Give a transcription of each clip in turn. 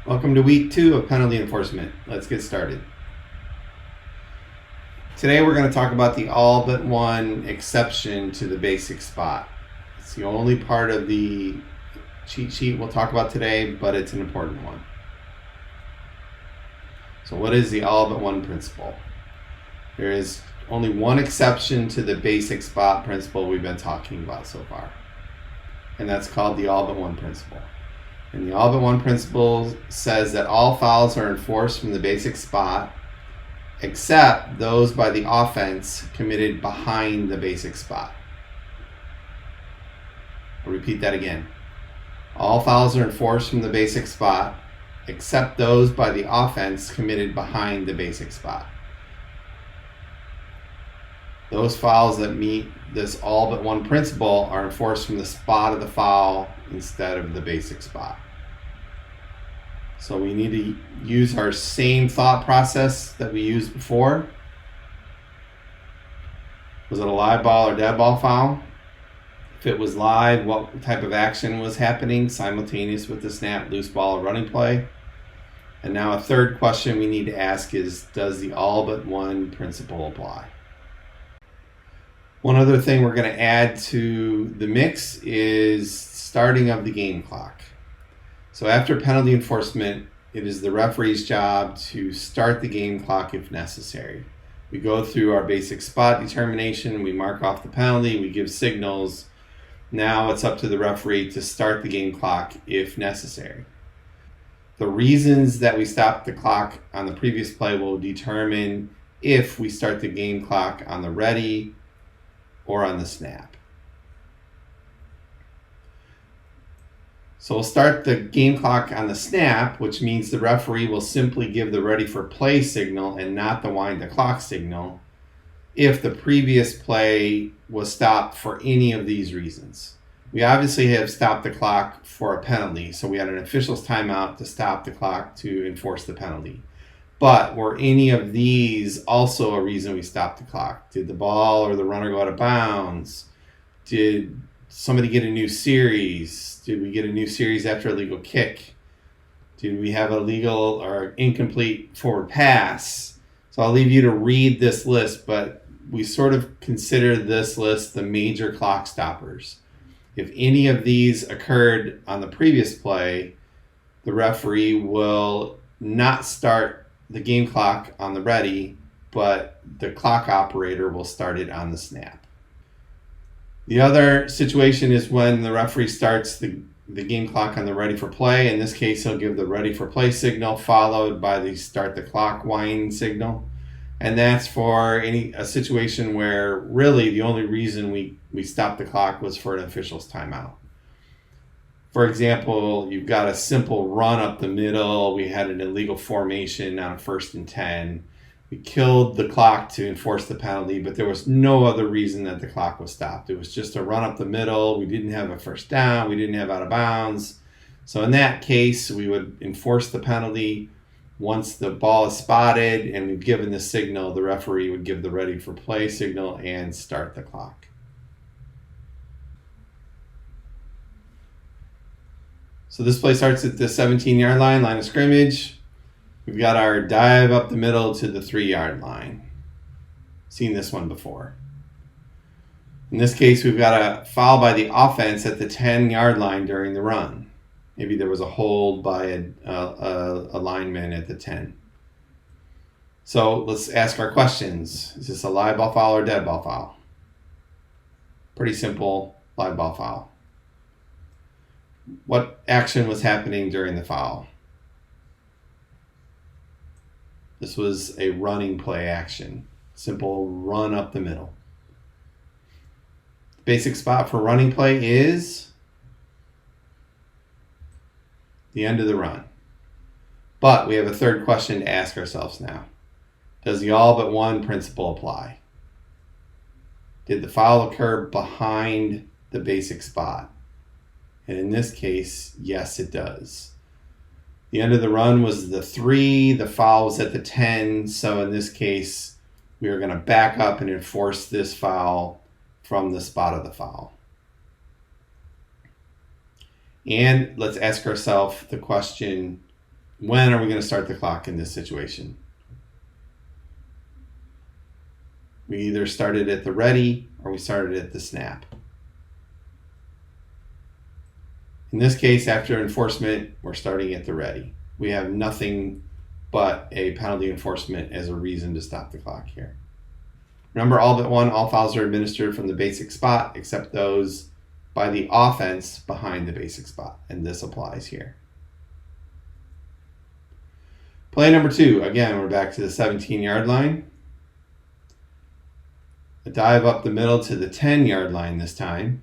Welcome to week 2 of penalty enforcement. Let's get started. Today we're going to talk about the all but one exception to the basic spot. It's the only part of the cheat sheet we'll talk about today, but it's an important one. So what is the all but one principle? There is only one exception to the basic spot principle we've been talking about so far, and that's called the all but one principle. And the all but one principle says that all fouls are enforced from the basic spot except those by the offense committed behind the basic spot. I'll repeat that again. All fouls are enforced from the basic spot except those by the offense committed behind the basic spot. Those fouls that meet this all but one principle are enforced from the spot of the foul instead of the basic spot. So we need to use our same thought process that we used before. Was it a live ball or dead ball foul? If it was live, what type of action was happening simultaneous with the snap, loose ball, or running play? And now a third question we need to ask is, does the all but one principle apply? One other thing we're going to add to the mix is starting of the game clock. So after penalty enforcement, it is the referee's job to start the game clock if necessary. We go through our basic spot determination, we mark off the penalty, we give signals. Now it's up to the referee to start the game clock if necessary. The reasons that we stop the clock on the previous play will determine if we start the game clock on the ready or on the snap. So we'll start the game clock on the snap, which means the referee will simply give the ready for play signal and not the wind the clock signal if the previous play was stopped for any of these reasons. We obviously have stopped the clock for a penalty, so we had an official's timeout to stop the clock to enforce the penalty. But were any of these also a reason we stopped the clock? Did the ball or the runner go out of bounds? Did somebody get a new series? Did we get a new series after a legal kick? Did we have a legal or incomplete forward pass? So I'll leave you to read this list, but we sort of consider this list the major clock stoppers. If any of these occurred on the previous play, the referee will not start the game clock on the ready, but the clock operator will start it on the snap. The other situation is when the referee starts the game clock on the ready for play. In this case, he'll give the ready for play signal followed by the start the clock whine signal. And that's for a situation where really the only reason we stopped the clock was for an official's timeout. For example, you've got a simple run up the middle. We had an illegal formation on 1st and 10. We killed the clock to enforce the penalty, but there was no other reason that the clock was stopped. It was just a run up the middle. We didn't have a first down. We didn't have out of bounds. So in that case, we would enforce the penalty. Once the ball is spotted and we've given the signal, the referee would give the ready for play signal and start the clock. So this play starts at the 17-yard line of scrimmage. We've got our dive up the middle to the 3-yard line. Seen this one before. In this case, we've got a foul by the offense at the 10-yard line during the run. Maybe there was a hold by a lineman at the 10. So let's ask our questions. Is this a live ball foul or dead ball foul? Pretty simple, live ball foul. What action was happening during the foul? This was a running play action. Simple run up the middle. The basic spot for running play is the end of the run. But we have a third question to ask ourselves now. Does the all but one principle apply? Did the foul occur behind the basic spot? And in this case, yes, it does. The end of the run was the 3, the foul was at the 10, so in this case, we are going to back up and enforce this foul from the spot of the foul. And let's ask ourselves the question, When are we going to start the clock in this situation? We either started at the ready or we started at the snap. In this case, after enforcement, we're starting at the ready. We have nothing but a penalty enforcement as a reason to stop the clock here. Remember, all but one, all fouls are administered from the basic spot except those by the offense behind the basic spot, and this applies here. Play number 2. Again, we're back to the 17-yard line. A dive up the middle to the 10-yard line this time.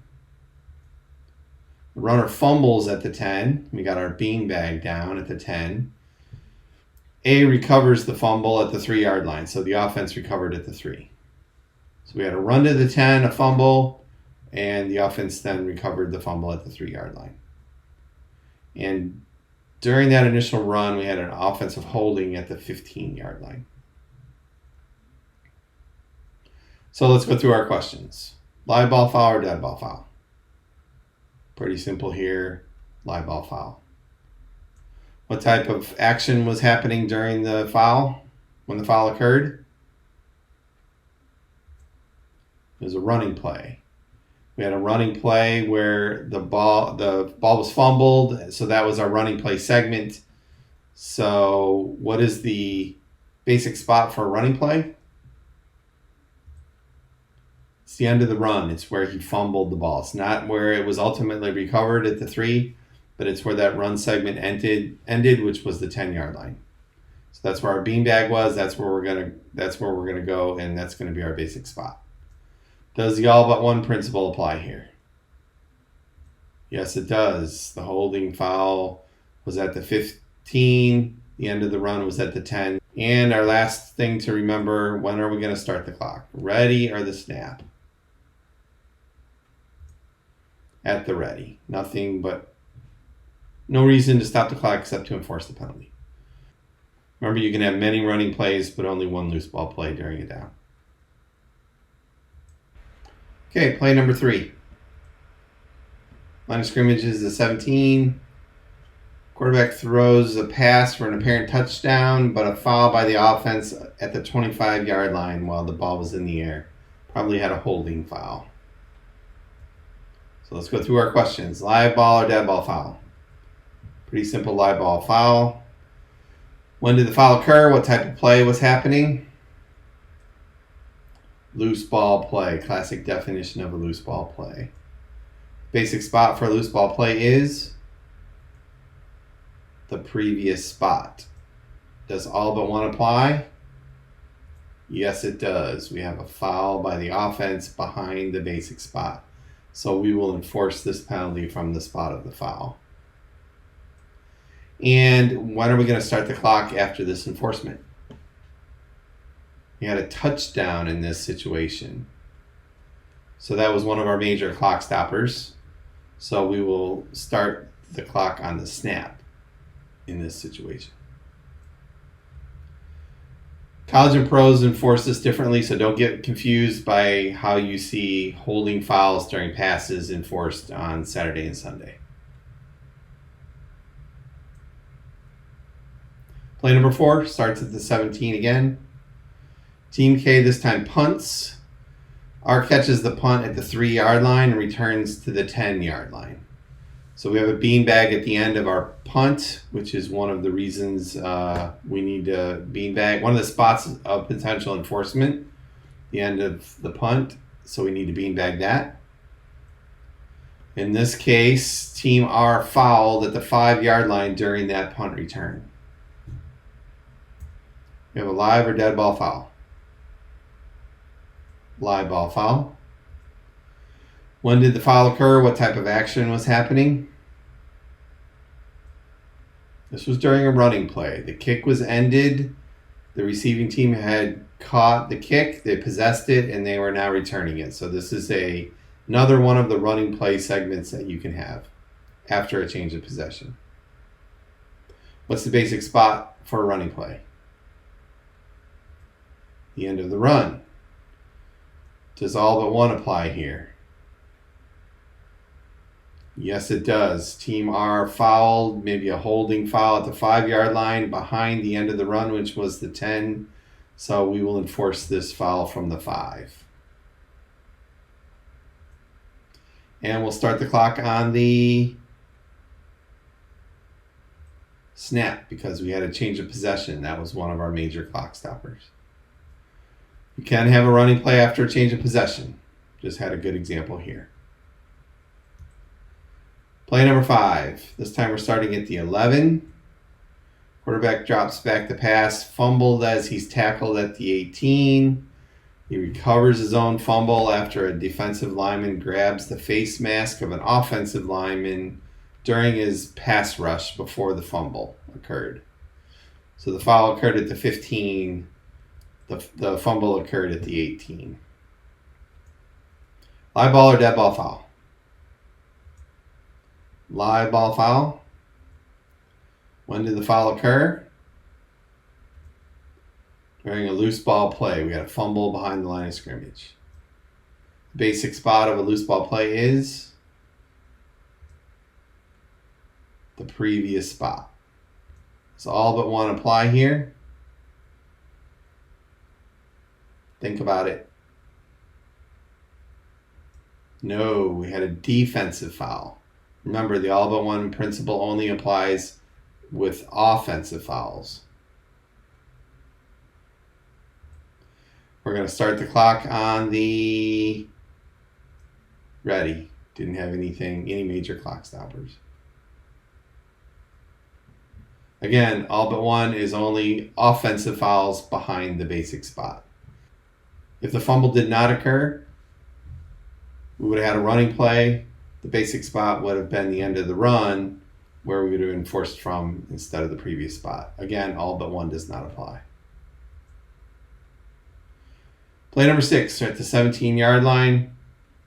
The runner fumbles at the 10. We got our beanbag down at the 10. A recovers the fumble at the 3-yard line, so the offense recovered at the 3. So we had a run to the 10, a fumble, and the offense then recovered the fumble at the 3-yard line. And during that initial run, we had an offensive holding at the 15-yard line. So let's go through our questions. Live ball foul or dead ball foul? Pretty simple here. Live ball foul. What type of action was happening during the foul? When the foul occurred? It was a running play. We had a running play where the ball was fumbled, so that was our running play segment. So what is the basic spot for a running play? It's the end of the run. It's where he fumbled the ball. It's not where it was ultimately recovered at the 3, but it's where that run segment ended, which was the 10-yard line. So that's where our beanbag was. That's where we're gonna go, and that's gonna be our basic spot. Does the all but one principle apply here? Yes, it does. The holding foul was at the 15. The end of the run was at the 10. And our last thing to remember, when are we going to start the clock? Ready or the snap? At the ready. Nothing but no reason to stop the clock except to enforce the penalty. Remember, you can have many running plays, but only one loose ball play during a down. Okay, play number 3. Line of scrimmage is the 17. Quarterback throws a pass for an apparent touchdown, but a foul by the offense at the 25-yard line while the ball was in the air. Probably had a holding foul. So let's go through our questions. Live ball or dead ball foul? Pretty simple live ball foul. When did the foul occur? What type of play was happening? Loose ball play. Classic definition of a loose ball play. Basic spot for a loose ball play is the previous spot. Does all but one apply? Yes, it does. We have a foul by the offense behind the basic spot. So we will enforce this penalty from the spot of the foul. And when are we going to start the clock after this enforcement? We had a touchdown in this situation. So that was one of our major clock stoppers. So we will start the clock on the snap in this situation. College and pros enforce this differently, so don't get confused by how you see holding fouls during passes enforced on Saturday and Sunday. Play number 4 starts at the 17 again. Team K this time punts. R catches the punt at the 3-yard line and returns to the 10-yard line. So we have a beanbag at the end of our punt, which is one of the reasons we need a beanbag. One of the spots of potential enforcement, the end of the punt. So we need to beanbag that. In this case, Team R fouled at the 5-yard line during that punt return. We have a live or dead ball foul. Live ball foul. When did the foul occur? What type of action was happening? This was during a running play. The kick was ended. The receiving team had caught the kick. They possessed it, and they were now returning it. So this is another one of the running play segments that you can have after a change of possession. What's the basic spot for a running play? The end of the run. Does all but one apply here? Yes, it does. Team R fouled, maybe a holding foul at the 5-yard line behind the end of the run, which was the 10. So we will enforce this foul from the 5. And we'll start the clock on the snap because we had a change of possession. That was one of our major clock stoppers. You can have a running play after a change of possession. Just had a good example here. Play number 5. This time we're starting at the 11. Quarterback drops back the pass, fumbled as he's tackled at the 18. He recovers his own fumble after a defensive lineman grabs the face mask of an offensive lineman during his pass rush before the fumble occurred. So the foul occurred at the 15. The fumble occurred at the 18. Live ball or dead ball foul? Live ball foul. When did the foul occur? During a loose ball play. We had a fumble behind the line of scrimmage. The basic spot of a loose ball play is the previous spot. So all but one apply here. Think about it. No, we had a defensive foul. Remember, the all but one principle only applies with offensive fouls. We're going to start the clock on the ready. Didn't have any major clock stoppers. Again, all but one is only offensive fouls behind the basic spot. If the fumble did not occur, we would have had a running play. The basic spot would have been the end of the run where we would have enforced from instead of the previous spot. Again, all but one does not apply. Play number 6, at the 17-yard line.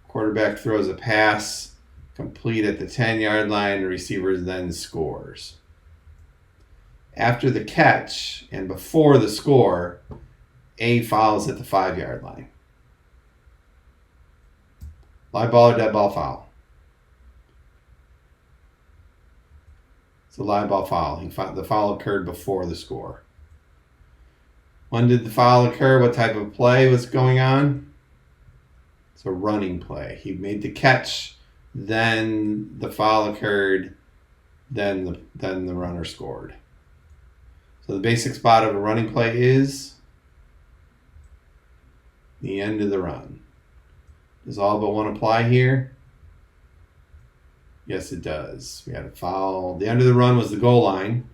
Quarterback throws a pass complete at the 10-yard line. The receiver then scores. After the catch and before the score, A fouls at the 5-yard line. Live ball or dead ball foul? It's a live ball foul. The foul occurred before the score. When did the foul occur? What type of play was going on? It's a running play. He made the catch, then the foul occurred, then the runner scored. So the basic spot of a running play is the end of the run. Does all but one apply here? Yes, it does. We had a foul. The end of the run was the goal line.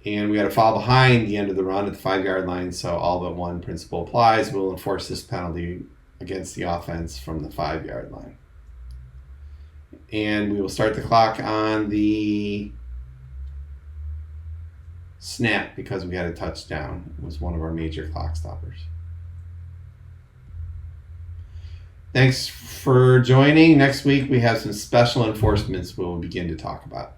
And we had a foul behind the end of the run at the 5-yard line, so all but one principle applies. We'll enforce this penalty against the offense from the 5-yard line. And we will start the clock on the snap because we had a touchdown. It was one of our major clock stoppers. Thanks for joining. Next week we have some special enforcements we'll begin to talk about.